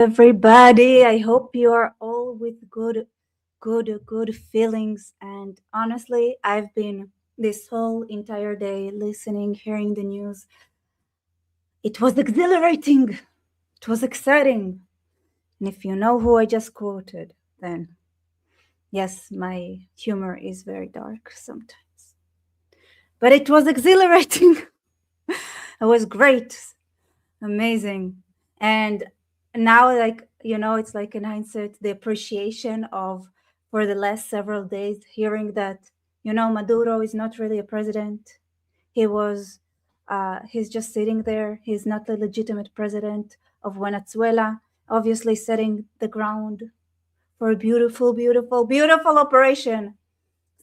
Everybody, I hope you are all with good feelings. And honestly, I've been this whole entire day listening, hearing the news. It was exhilarating. It was exciting. And if you know who I just quoted, then yes, my humor is very dark sometimes. But it was exhilarating. It was great, amazing. And now, like, it's like in hindsight, the appreciation of for the last several days hearing that, Maduro is not really a president. He's just sitting there. He's not the legitimate president of Venezuela, obviously setting the ground for a beautiful, beautiful, beautiful operation.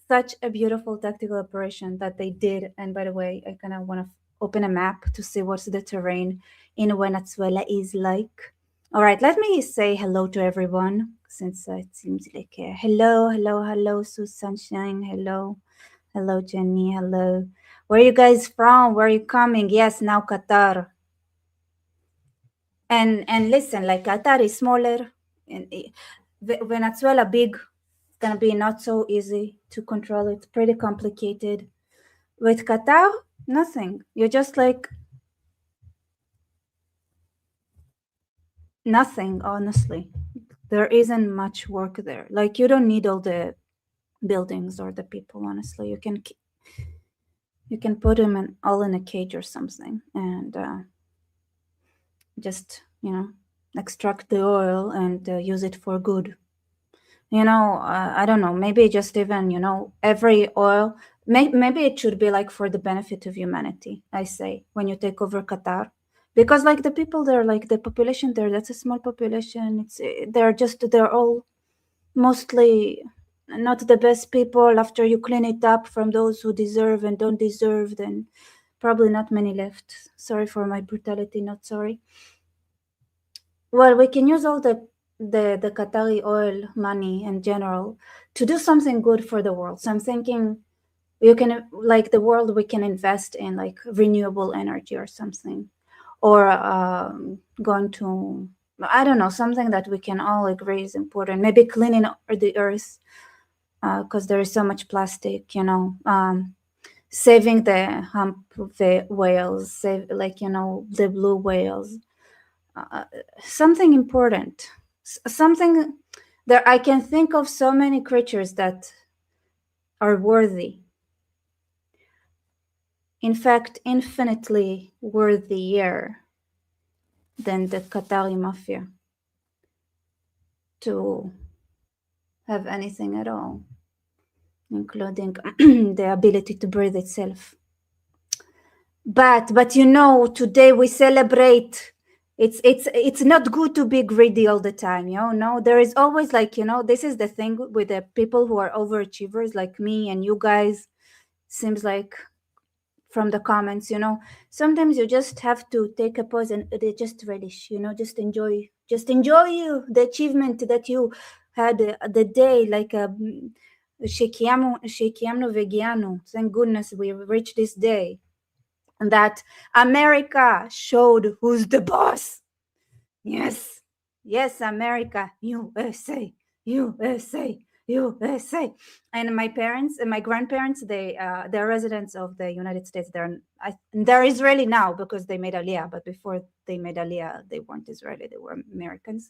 Such a beautiful tactical operation that they did. And by the way, I kind of want to open a map to see what the terrain in Venezuela is like. All right, let me say hello to everyone since it seems like hello, Sue Sunshine, hello, Jenny, hello. Where are you guys from? Where are you coming? Yes, now Qatar. And listen, like Qatar is smaller, and Venezuela big. It's gonna be not so easy to control. It's pretty complicated. With Qatar, nothing. You're just like nothing, honestly. There isn't much work there. Like you don't need all the buildings or the people, honestly. You can put them all in a cage or something and just, extract the oil and use it for good. I don't know, maybe just even, every oil, maybe it should be like for the benefit of humanity, I say, when you take over Qatar. Because like the people there, like the population there, that's a small population. They're all mostly not the best people. After you clean it up from those who deserve and don't deserve, then probably not many left. Sorry for my brutality, not sorry. Well, we can use all the Qatari oil money in general to do something good for the world. So I'm thinking you can, like the world, we can invest in like renewable energy or something, or going to, I don't know, something that we can all agree is important. Maybe cleaning the earth because there is so much plastic, saving the humpback whales, save the blue whales. Something important, something there. I can think of so many creatures that are worthy, in fact infinitely worthier than the Qatari mafia to have anything at all, including the ability to breathe itself. But today we celebrate. It's not good to be greedy all the time, no, there is always like, this is the thing with the people who are overachievers like me and you guys. Seems like from the comments, sometimes you just have to take a pause and just relish, just enjoy you the achievement that you had the day, like Shekiamno Vegiano. Thank goodness we reached this day. And that America showed who's the boss. Yes, America, USA, USA, USA. And my parents and my grandparents, they're residents of the United States. They're Israeli now because they made Aliyah, but before they made Aliyah, they weren't Israeli, they were Americans.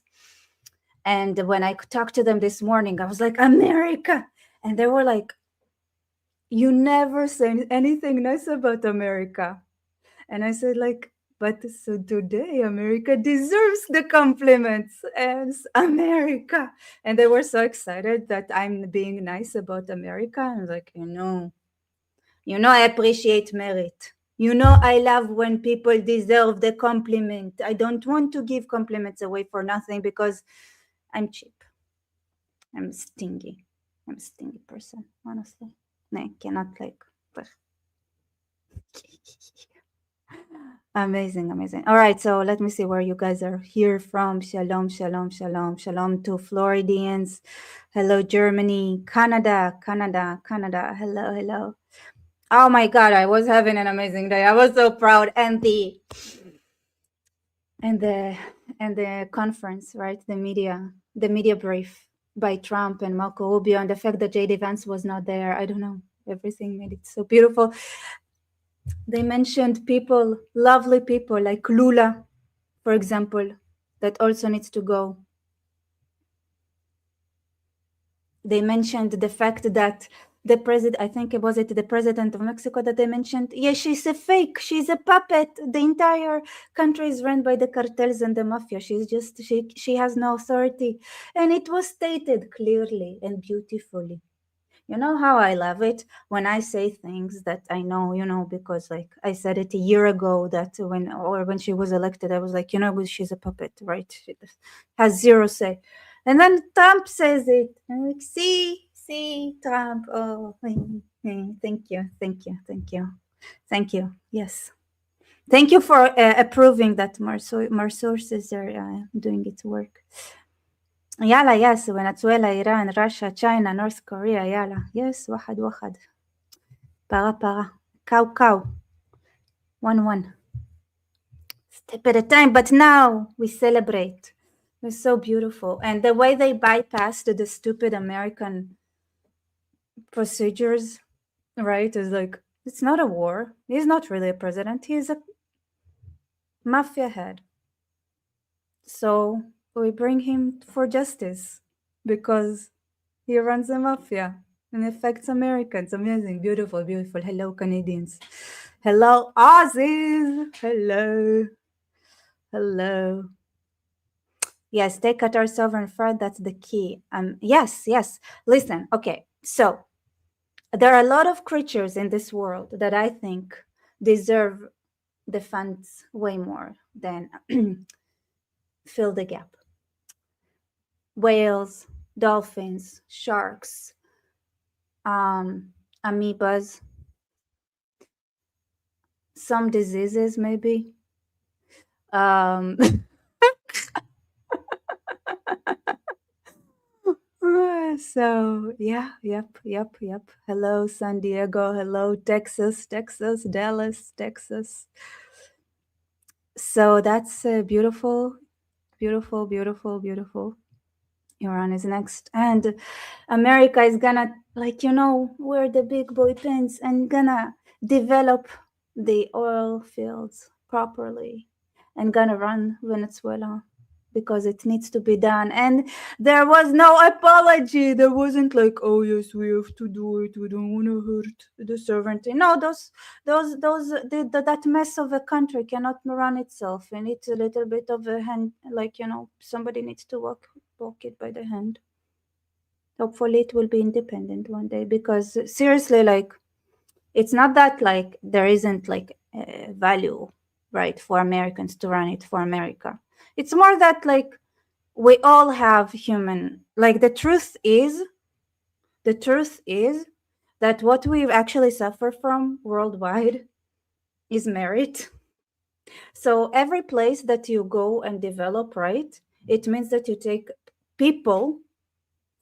And when I talked to them this morning, I was like, America. And they were like, you never say anything nice about America. And I said, like, but so today America deserves the compliments as America. And they were so excited that I'm being nice about America. I was like, I appreciate merit. I love when people deserve the compliment. I don't want to give compliments away for nothing because I'm cheap. I'm stingy. I'm a stingy person, honestly. I cannot like. Amazing. All right, so let me see where you guys are here from. Shalom to Floridians. Hello, Germany, Canada. Hello. Oh my God, I was having an amazing day. I was so proud. And and the conference, right? The media brief by Trump and Marco Rubio, and the fact that JD Vance was not there. I don't know. Everything made it so beautiful. They mentioned people, lovely people like Lula, for example, that also needs to go. They mentioned the fact that the president, I think it was the president of Mexico that they mentioned, yeah, she's a fake, she's a puppet. The entire country is run by the cartels and the mafia. She has no authority. And it was stated clearly and beautifully. You know how I love it when I say things that I know, because like I said it a year ago that when she was elected, I was like, she's a puppet, right? She has zero say. And then Trump says it. And I'm like, see, Trump. Oh, thank you, thank you, thank you, thank you. Yes. Thank you for approving that more sources are doing its work. يلا yes, Venezuela, Iran, Russia, China, North Korea, يلا yes, واحد واحد. Para. Cow. 1-1. Step at a time, but now we celebrate. It's so beautiful. And the way they bypassed the stupid American procedures, right, is like, it's not a war. He's not really a president. He's a mafia head. So we bring him for justice because he runs a mafia and affects Americans. Amazing, beautiful. Hello, Canadians. Hello, Aussies. Hello. Yes, take Qatar sovereign fund. That's the key. Yes. Listen, okay. So there are a lot of creatures in this world that I think deserve the funds way more than fill the gap. Whales, dolphins, sharks, amoebas, some diseases maybe. So yeah, yep. Hello, San Diego. Hello, Texas, Dallas, Texas. So that's beautiful. Iran is next, and America is gonna, wear the big boy pants and gonna develop the oil fields properly and gonna run Venezuela because it needs to be done. And there was no apology. There wasn't like, oh yes, we have to do it. We don't want to hurt the sovereignty. No, that mess of a country cannot run itself. It needs a little bit of a hand, somebody needs to walk it by the hand. Hopefully it will be independent one day, because seriously, it's not that there isn't value, right, for Americans to run it for America. It's more that we all have human, the truth is that what we actually suffer from worldwide is merit. So every place that you go and develop, right, it means that you take people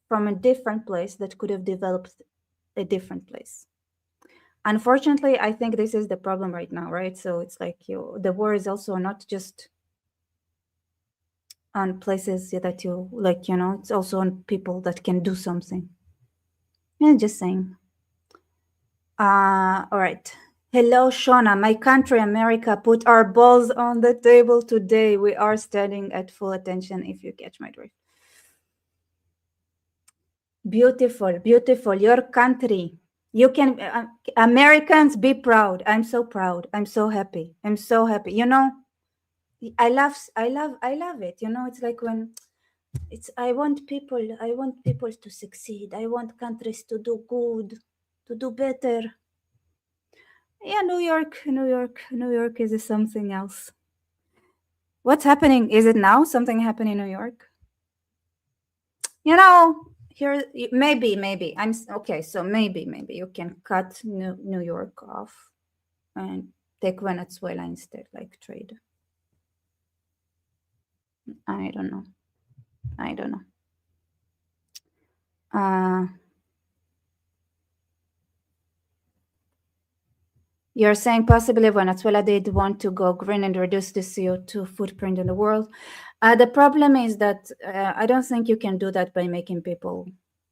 from a different place that could have developed a different place. Unfortunately, I think this is the problem right now, right? So it's the war is also not just on places that it's also on people that can do something. Yeah, just saying. All right. Hello, Shona. My country, America, put our balls on the table today. We are standing at full attention, if you catch my drift. Beautiful. Your country. You can, Americans, be proud. I'm so proud. I'm so happy. I love it. It's like when I want people to succeed. I want countries to do good, to do better. Yeah, New York is something else. What's happening? Is it now something happening in New York? Here, maybe I'm okay. So maybe you can cut New York off and take Venezuela instead, trade. I don't know. You're saying possibly Venezuela did want to go green and reduce the CO2 footprint in the world. The problem is that I don't think you can do that by making people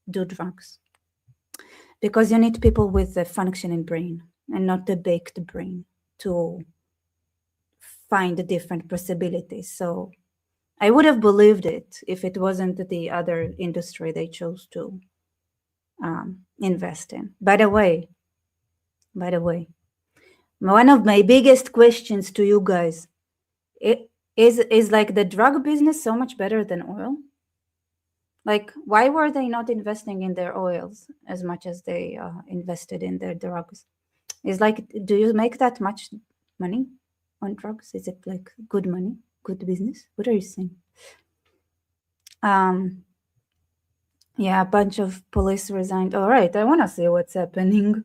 do drugs, because you need people with a functioning brain and not the baked brain to find the different possibilities. So I would have believed it if it wasn't the other industry they chose to invest in. By the way, one of my biggest questions to you guys is like the drug business so much better than oil? Like, why were they not investing in their oils as much as they invested in their drugs? It's like, do you make that much money on drugs? Is it like good money, good business? What are you saying? Yeah, a bunch of police resigned. All right, I want to see what's happening.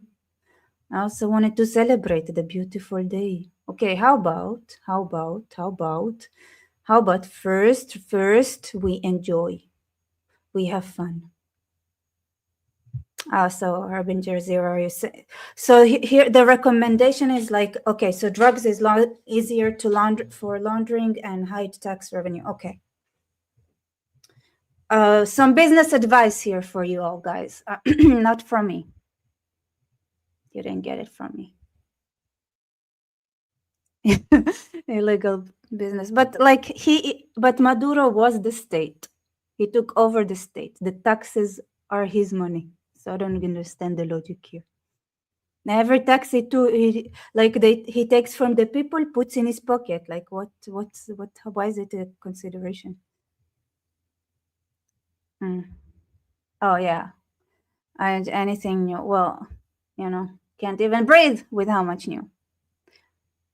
I also wanted to celebrate the beautiful day. Okay, how about first we enjoy, we have fun. So Harbinger Zero, you say. So here the recommendation is like, okay, so drugs is easier to laundering and hide tax revenue. Okay. Some business advice here for you all, guys. Not from me. You didn't get it from me. Illegal business, but but Maduro was the state. He took over the state. The taxes are his money. So I don't understand the logic here. Every tax he takes from the people, puts in his pocket. Like what? Why is it a consideration? Oh yeah, and anything new. Well, can't even breathe with how much new.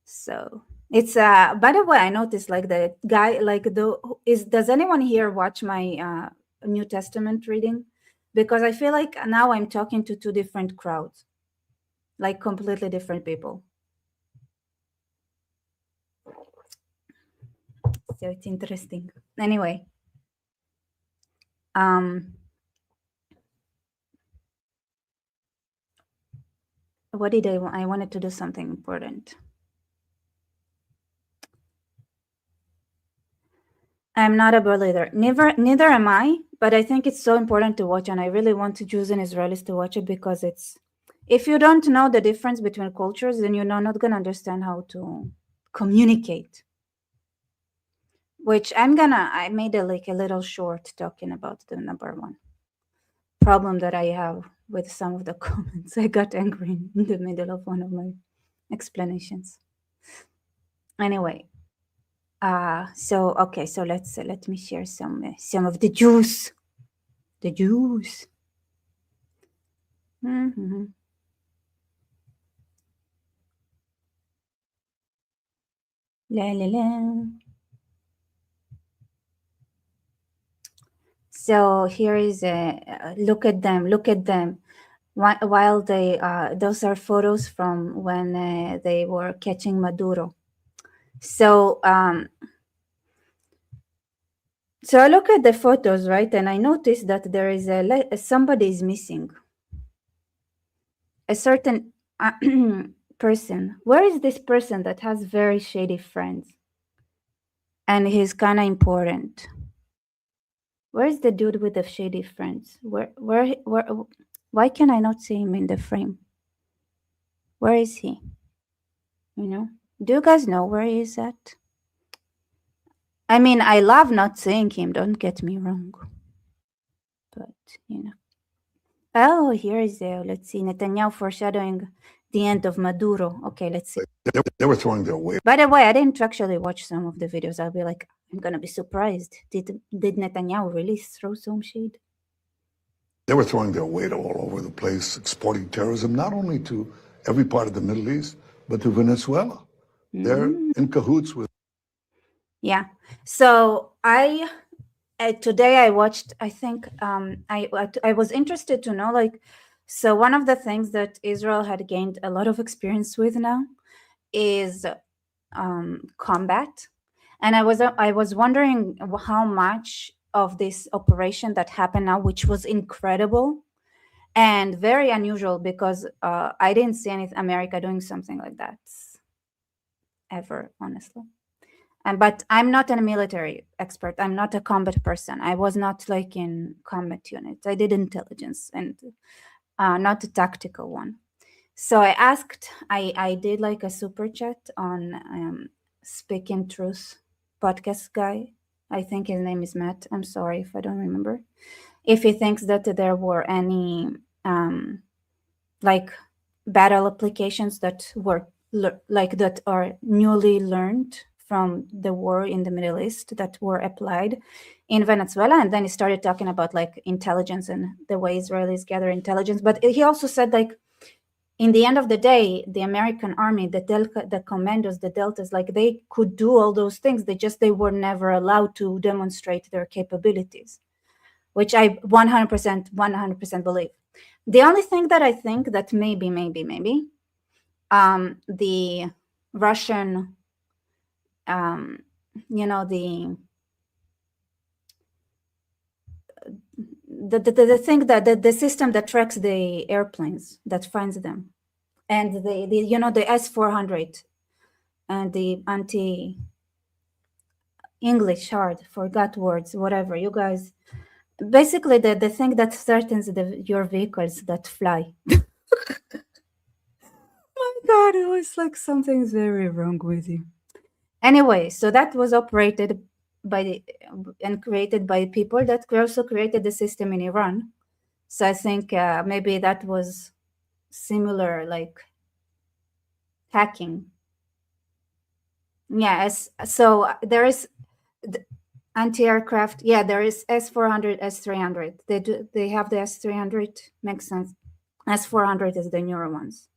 So it's by the way, I noticed like the guy does anyone here watch my New Testament reading? Because I feel like now I'm talking to two different crowds, like completely different people. So it's interesting. Anyway, what did I wanted to do something important. I'm not a believer. Neither am I, but I think it's so important to watch, and I really want to Jews and Israelis to watch it, because if you don't know the difference between cultures, then you're not going to understand how to communicate. Which I made a little short talking about the number one problem that I have with some of the comments. I got angry in the middle of one of my explanations. Anyway. So let me share some of the juice. The juice. Mm-hmm. La la la. So here is look at them. While they those are photos from when they were catching Maduro. So so I look at the photos, right, and I noticed that there is somebody is missing. A certain person. Where is this person that has very shady friends? And he's kind of important. Where is the dude with the shady friends? Why can I not see him in the frame? Where is he? Do you guys know where he is at? I mean, I love not seeing him, don't get me wrong. But, Oh, here is let's see, Netanyahu foreshadowing the end of Maduro. Okay, let's see. They were throwing their weight. By the way, I didn't actually watch some of the videos. I'll be like, I'm gonna be surprised. Did Netanyahu really throw some shade? They were throwing their weight all over the place, exporting terrorism, not only to every part of the Middle East, but to Venezuela. They're in cahoots with. Yeah. So today I watched, I think I was interested to know, so one of the things that Israel had gained a lot of experience with now is combat. And I was wondering how much of this operation that happened now, which was incredible, and very unusual because I didn't see any America doing something like that ever, honestly. But I'm not a military expert. I'm not a combat person. I was not like in combat units. I did intelligence and not a tactical one. So I asked, I did like a super chat on Speaking Truth podcast guy. I think his name is Matt. I'm sorry if I don't remember. If he thinks that there were any like battle applications that were like that are newly learned from the war in the Middle East that were applied in Venezuela. And then he started talking about like intelligence and the way Israelis gather intelligence. But he also said like, in the end of the day, the American army, the commandos, the deltas, like they could do all those things. They were never allowed to demonstrate their capabilities, which I 100% believe. The only thing that I think that maybe, the Russian, the thing that the system that tracks the airplanes, that finds them, and the S-400 and the anti-English hard, forgot words, whatever, you guys, basically the thing that threatens your vehicles that fly. My God, it was like something's very wrong with you. Anyway, so that was operated and created by people that also created the system in Iran. So I think maybe that was similar, like hacking. Yes. So there is anti-aircraft. Yeah, there is S-400, S-300. They have the S-300. Makes sense. S-400 is the newer ones.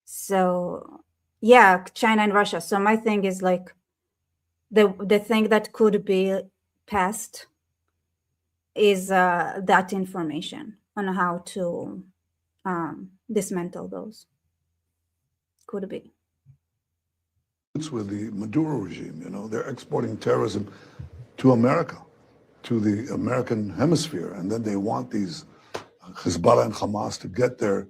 So yeah, China and Russia. So my thing is like the thing that could be passed is that information on how to dismantle those. Could be. With the Maduro regime, they're exporting terrorism to America, to the American hemisphere, and then they want these Hezbollah and Hamas to get their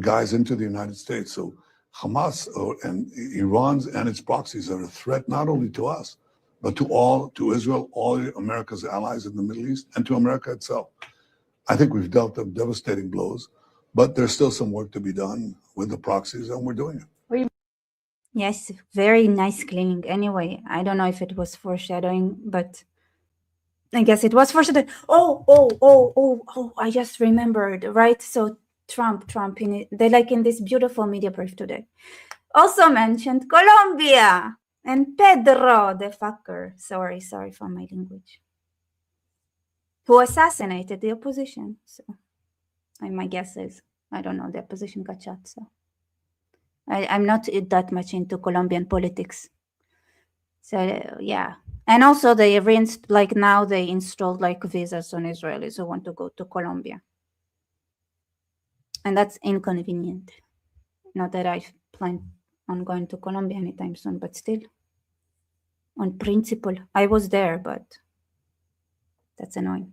guys into the United States. So Hamas and Iran's and its proxies are a threat not only to us, but to Israel, all America's allies in the Middle East, and to America itself. I think we've dealt them devastating blows, but there's still some work to be done with the proxies, and we're doing it. Yes, very nice cleaning. Anyway, I don't know if it was foreshadowing, but I guess it was foreshadowing. Oh, I just remembered, right? So Trump they like in this beautiful media brief today also mentioned Colombia and Pedro the fucker. Sorry for my language. Who assassinated the opposition. So my guess is, I don't know, the opposition got shot, so I'm not that much into Colombian politics. So yeah. And also they now they installed like visas on Israelis who want to go to Colombia. And that's inconvenient. Not that I plan on going to Colombia anytime soon, but still. On principle. I was there, but that's annoying.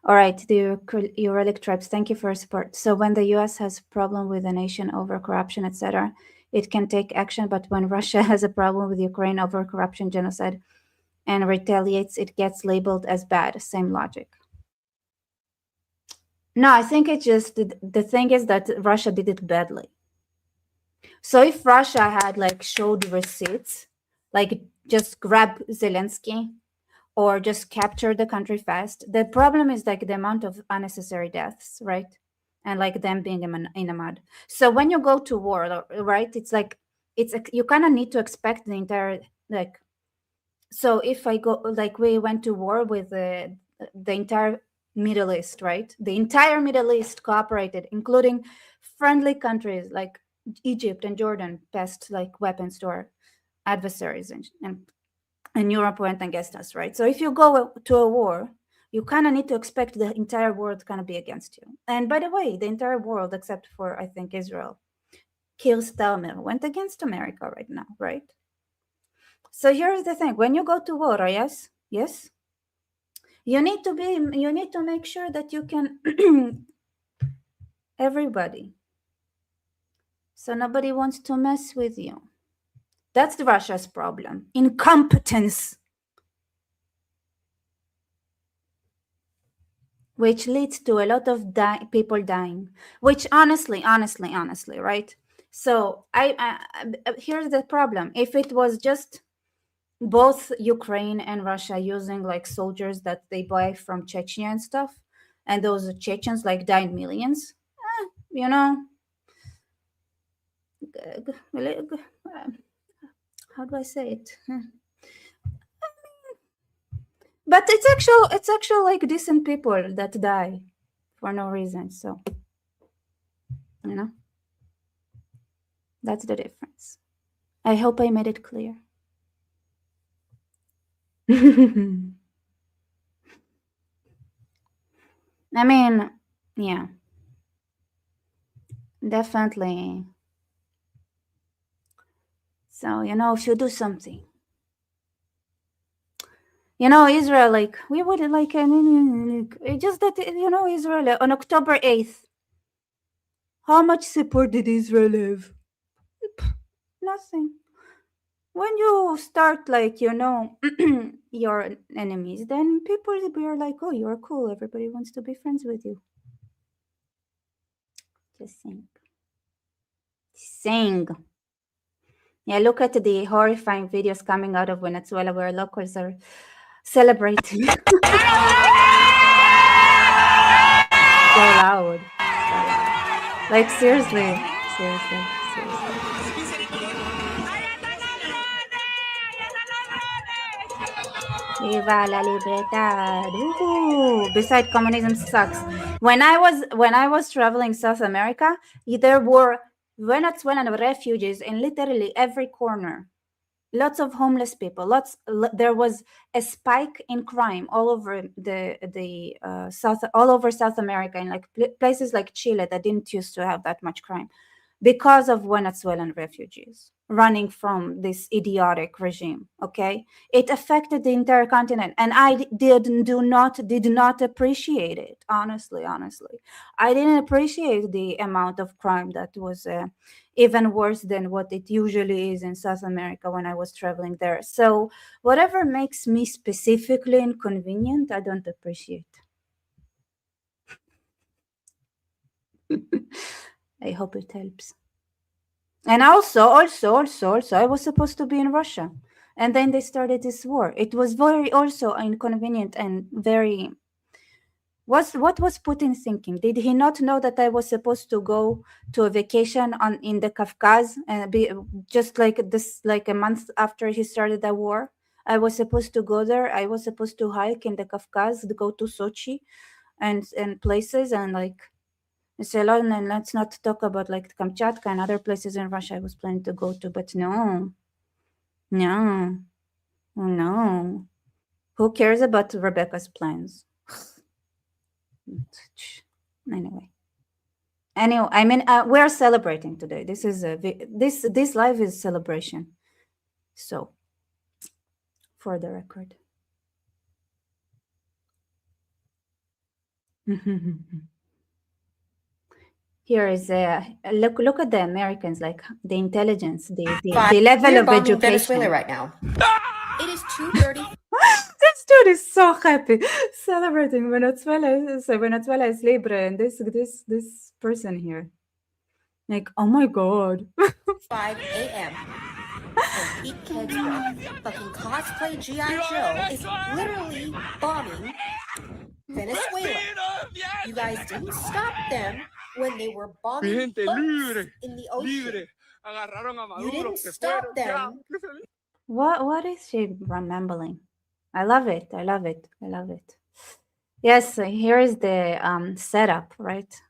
All right, the Uralic tribes, thank you for your support. So when the US has a problem with a nation over corruption, etc., it can take action, but when Russia has a problem with Ukraine over corruption, genocide, and retaliates, it gets labeled as bad. Same logic. No, I think it just, the thing is that Russia did it badly. So if Russia had like showed receipts, like just grab Zelensky or just capture the country fast, the problem is like the amount of unnecessary deaths, right? And like them being in a mud. So when you go to war, right, it's like you kind of need to expect the entire, like, so if I go, like we went to war with the entire Middle East, right? The entire Middle East cooperated, including friendly countries like Egypt and Jordan passed like weapons to our adversaries, and Europe went against us, right? So if you go to a war, you kind of need to expect the entire world kind of be against you. And by the way, the entire world, except for, I think, Israel, Keir Starmer went against America right now, right? So here's the thing. When you go to war, yes, You need to make sure that you can everybody. So nobody wants to mess with you. That's Russia's problem. Incompetence. Which leads to a lot of people dying. Which honestly, right? So here's the problem. If it was just both Ukraine and Russia using like soldiers that they buy from Chechnya and stuff, and those Chechens like died millions, you know, how do I say it? But it's actual like decent people that die for no reason. So, you know, that's the difference. I hope I made it clear. I mean, yeah, definitely. So, you know, if you do something, you know, Israel, like, we would like, just that, you know, Israel on October 8th, how much support did Israel have? Nothing. When you start, like, you know, your enemies, then people are like, oh, you're cool. Everybody wants to be friends with you. Just saying. Yeah, look at the horrifying videos coming out of Venezuela where locals are celebrating. So loud. Like, seriously. Viva la libertad. Beside communism sucks. When I was traveling South America, there were Venezuelan refugees in literally every corner. Lots of homeless people. There was a spike in crime all over all over South America, in like places like Chile that didn't used to have that much crime, because of Venezuelan refugees running from this idiotic regime. Okay, it affected the entire continent, and I did not appreciate it. Honestly, I didn't appreciate the amount of crime that was even worse than what it usually is in South America when I was traveling there. So whatever makes me specifically inconvenient, I don't appreciate. I hope it helps. And also, I was supposed to be in Russia, and then they started this war. It was very also inconvenient and very. What was Putin thinking? Did he not know that I was supposed to go to a vacation in the Kafkaz and be just like this, like a month after he started the war? I was supposed to go there. I was supposed to hike in the Kafkaz, to go to Sochi, and places, and like. And let's not talk about like Kamchatka and other places in Russia I was planning to go to, but no. Who cares about Rebecca's plans? Anyway, I mean, we're celebrating today. This is this live is celebration. So, for the record. Here is look at the Americans, like the intelligence, the level of education. Venezuela right now. It is 2:30. This dude is so happy celebrating Venezuela. So Venezuela is libre, and this person here, like, oh my god. 5 a.m. And Pete Kidsworth, fucking cosplay G.I. Joe, is literally bombing Venezuela. You guys didn't stop them when they were bombing boats in the ocean. You didn't stop them. What is she remembering? I love it. Yes, here is the setup, right?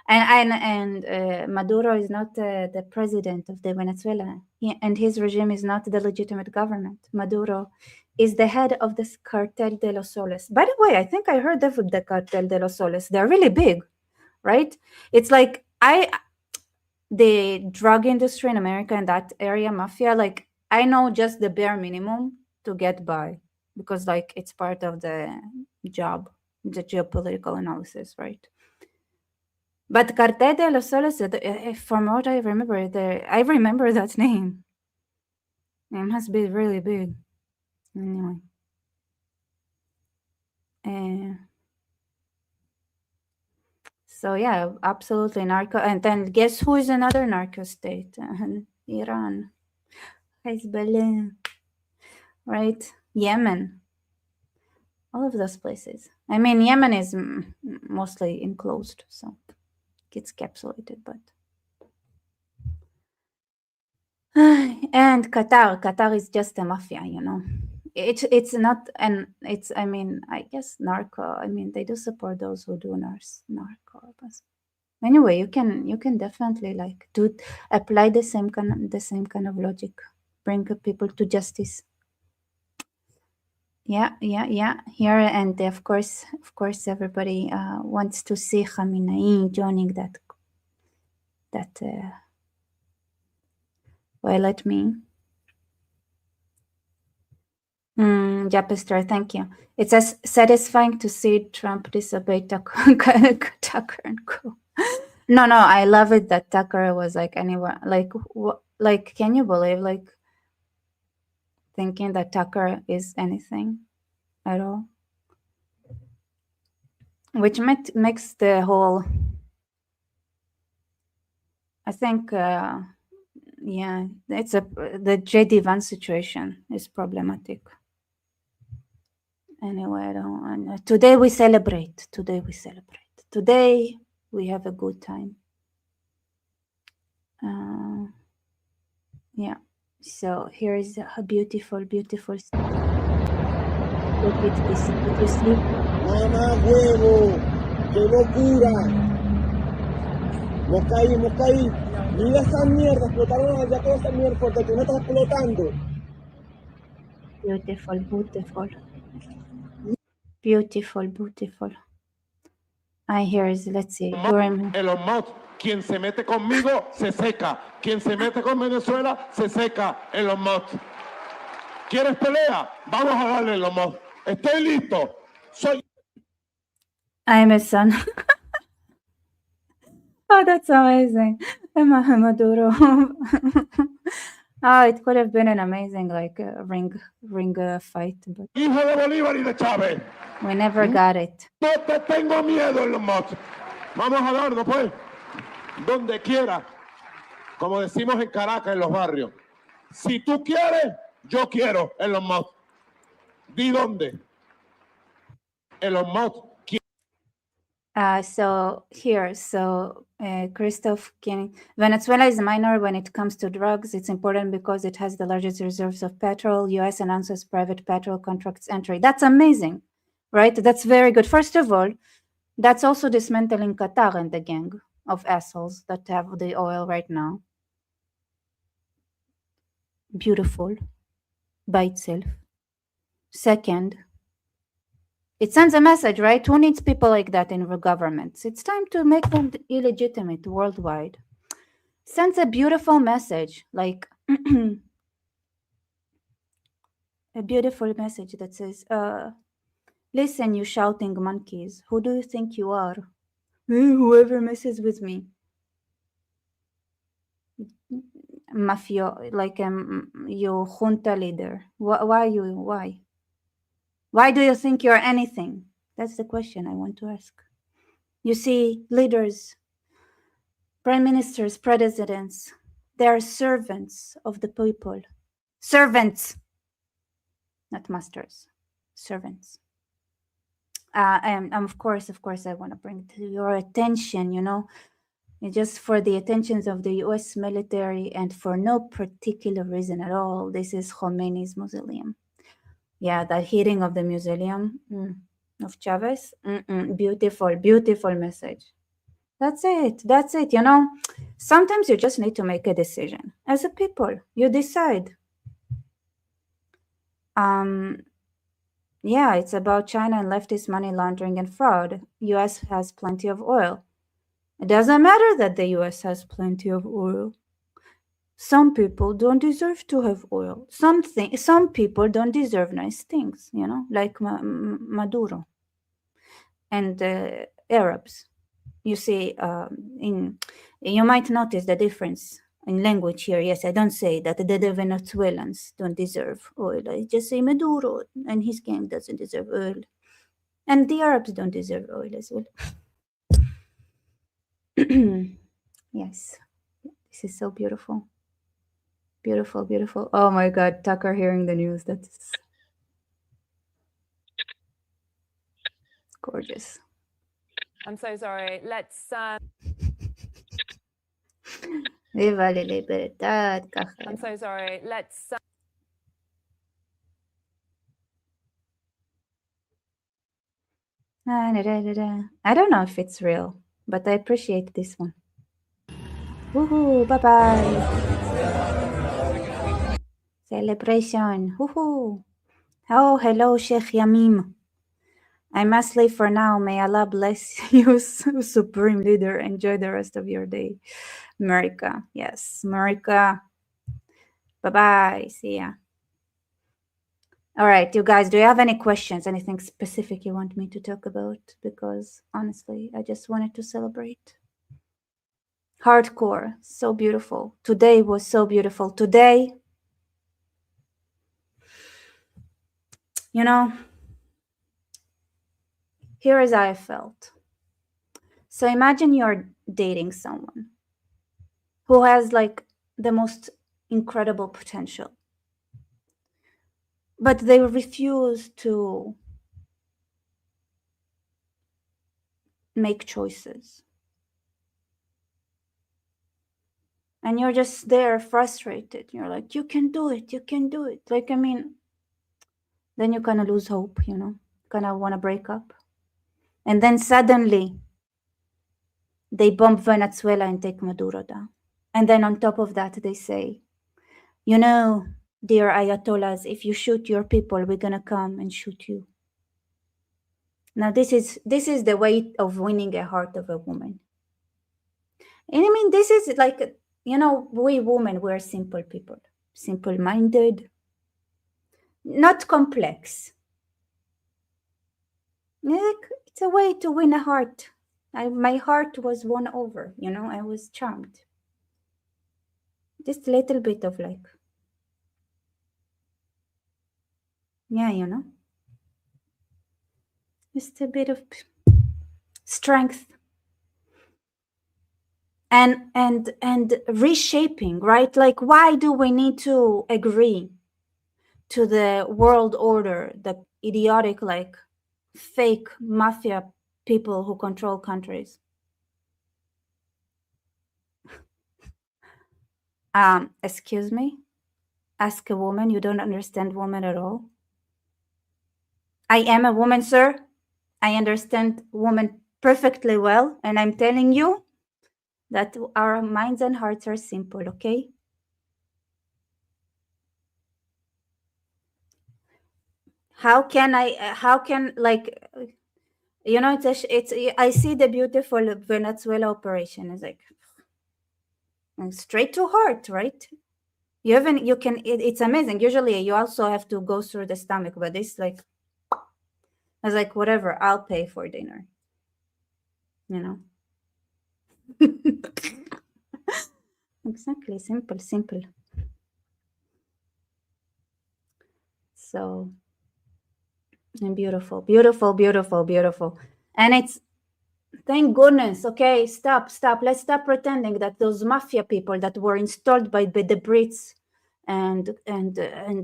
And Maduro is not the president of the Venezuela, and his regime is not the legitimate government. Maduro is the head of this Cartel de los Soles. By the way, I think I heard of the Cartel de los Soles. They're really big, right? It's like the drug industry in America and that area, mafia, like, I know just the bare minimum to get by. because like it's part of the job, the geopolitical analysis, right? But Cartel de los Soles, from what I remember, I remember that name. It must be really big. Anyway. So yeah, absolutely narco. And then guess who is another narco state? Iran, Hezbollah, right? Yemen, all of those places. I mean, Yemen is mostly enclosed, so it's capsulated, but. And Qatar is just a mafia, you know. It's not, and it's, I mean, I guess narco. I mean, they do support those who do narco. But anyway, you can definitely like apply the same kind of logic, bring people to justice. Yeah. Here, and of course, everybody wants to see Khamenei joining that. Well, let me. Japister, thank you. It's as satisfying to see Trump disobey Tucker and Co. No, I love it that Tucker was like, anyone, like, can you believe, like, thinking that Tucker is anything at all? Which makes the whole, I think, yeah, the JD Vance situation is problematic. Anyway, I don't. Today we celebrate. Today we have a good time. Yeah. So here is a beautiful. Look at this. Did you see? Mamá huevo, qué locura. Mocaí. Mira esa mierda, explotaron allá toda esa mierda porque tú no estás explotando. Beautiful. Here is, let's see. Elon Musk, quien se mete conmigo se seca. Quien se mete con Venezuela se seca. Elon Musk. ¿Quieres pelea? Vamos a darle, Elon Musk. Estoy listo. I'm a son. Oh, that's amazing. Maduro. Oh, it could have been an amazing like ring fight, but Hijo de Bolívar y de Chávez. We never got it. No te tengo miedo, Elon Musk. Vamos a darnos, pues, donde quiera. Como decimos en Caracas, en los barrios. Si tú quieres, yo quiero, Elon Musk. Di dónde. Elon Musk. Christoph King, Venezuela is minor when it comes to drugs. It's important because it has the largest reserves of petrol. U.S. announces private petrol contracts entry. That's amazing, right? That's very good. First of all, that's also dismantling Qatar and the gang of assholes that have the oil right now. Beautiful by itself. Second, it sends a message, right? Who needs people like that in the governments? It's time to make them illegitimate worldwide. Sends a beautiful message, like a beautiful message that says, listen, you shouting monkeys. Who do you think you are? Whoever messes with me. Mafia, like your junta leader. Why? Why do you think you're anything? That's the question I want to ask. You see, leaders, prime ministers, presidents, they are servants of the people. Servants, not masters, servants. And of course, I want to bring to your attention, just for the attentions of the US military and for no particular reason at all. This is Khomeini's mausoleum. Yeah, the hitting of the mausoleum of Chavez. Beautiful message. That's it. Sometimes you just need to make a decision. As a people, you decide. Yeah, it's about China and leftist money laundering and fraud. US has plenty of oil. It doesn't matter that the US has plenty of oil. Some people don't deserve to have oil. Some people don't deserve nice things, you know, like Maduro and Arabs. You see, you might notice the difference in language here. Yes, I don't say that the Venezuelans don't deserve oil. I just say Maduro and his gang doesn't deserve oil. And the Arabs don't deserve oil as well. Yes, this is so beautiful. Beautiful, beautiful. Oh my God, Tucker hearing the news. That's gorgeous. I'm so sorry. Let's. Viva la libertad, I'm so sorry. Let's. I don't know if it's real, but I appreciate this one. Woohoo! Bye bye. Celebration. Woohoo! Oh, hello, Sheikh Yamim. I must leave for now. May Allah bless you, Supreme Leader. Enjoy the rest of your day. America. Yes, America. Bye-bye. See ya. All right, you guys, do you have any questions? Anything specific you want me to talk about? Because honestly, I just wanted to celebrate. Hardcore. So beautiful. Today was so beautiful. Today, you know, here is how I felt. So imagine you're dating someone who has like the most incredible potential, but they refuse to make choices. And you're just there frustrated. You're like, you can do it. You can do it. Like, I mean, then you kind of lose hope, you know, kind of want to break up. And then suddenly they bomb Venezuela and take Maduro down. And then on top of that, they say, you know, dear Ayatollahs, if you shoot your people, we're going to come and shoot you. Now, this is the way of winning a heart of a woman. And I mean, this is like, you know, we women, we're simple people, simple-minded, not complex. It's a way to win a heart. My heart was won over, you know, I was charmed. Just a little bit of like, yeah, you know, just a bit of strength and reshaping, right? Like, why do we need to agree to the world order, the idiotic, like fake mafia people who control countries? Excuse me? Ask a woman. You don't understand women at all? I am a woman, sir. I understand women perfectly well. And I'm telling you that our minds and hearts are simple, okay? How can like, you know, it's I see the beautiful Venezuela operation. It's like straight to heart, right? You can, it's amazing. Usually you also have to go through the stomach, but it's like, I was like, whatever, I'll pay for dinner, you know? Exactly, simple. So, and beautiful. And it's, thank goodness. Okay, stop. Let's stop pretending that those mafia people that were installed by the Brits and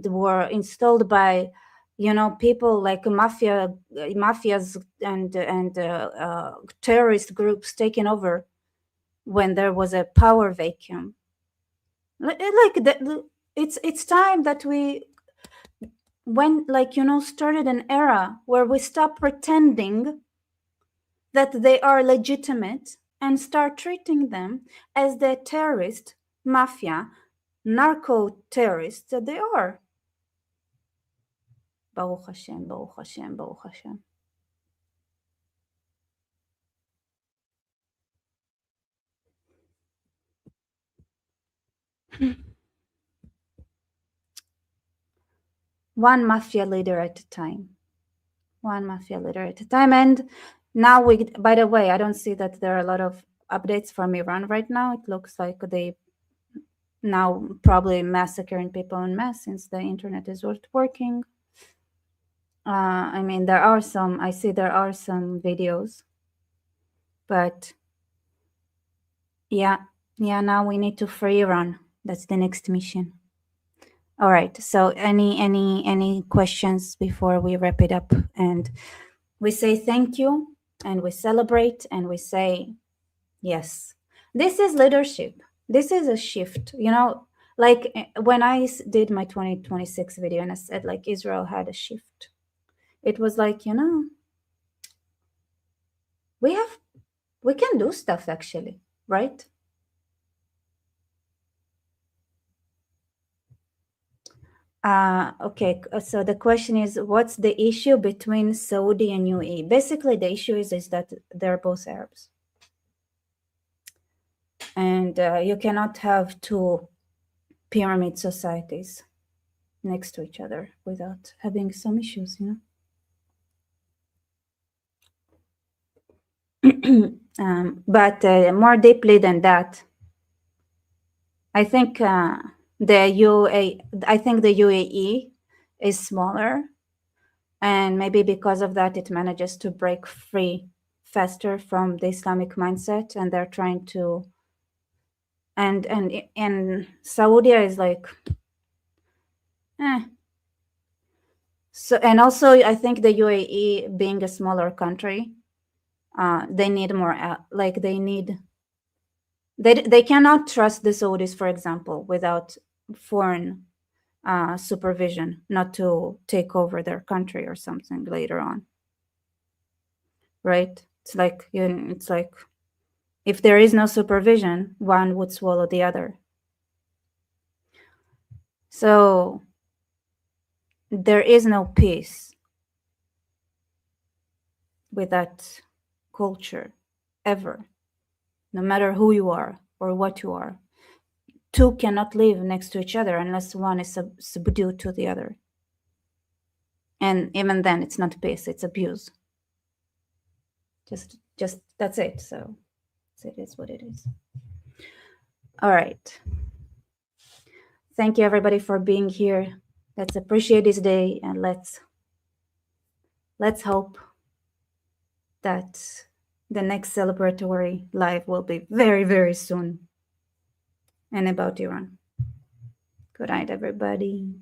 were installed by, you know, people like mafias and terrorist groups taking over when there was a power vacuum. It's time that we like, you know, started an era where we stop pretending that they are legitimate and start treating them as the terrorist, mafia, narco-terrorists that they are. Baruch Hashem, Baruch Hashem, Baruch Hashem. one mafia leader at a time. One mafia leader at a time. And now by the way, I don't see that there are a lot of updates from Iran right now. It looks like they now probably massacring people en masse since the internet is not working. I mean, I see there are some videos, but yeah, now we need to free Iran. That's the next mission. All right. So any questions before we wrap it up? And we say thank you, and we celebrate, and we say, yes, this is leadership. This is a shift, like when I did my 2026 video and I said like Israel had a shift. It was like, we can do stuff actually, right? Okay, so the question is, what's the issue between Saudi and UAE? Basically, the issue is that they're both Arabs. And you cannot have two pyramid societies next to each other without having some issues, but more deeply than that, I think the UAE is smaller, and maybe because of that, it manages to break free faster from the Islamic mindset, and they're trying to. And Saudi is like, So, and also I think the UAE being a smaller country, they need more. They cannot trust the Saudis, for example, without foreign supervision, not to take over their country or something later on. Right? It's like if there is no supervision, one would swallow the other. So there is no peace with that culture ever, no matter who you are or what you are. Two cannot live next to each other unless one is subdued to the other. And even then, it's not peace, it's abuse. Just that's it. So it is what it is. All right. Thank you, everybody, for being here. Let's appreciate this day, and let's hope that the next celebratory live will be very, very soon, and about Iran. Good night, everybody.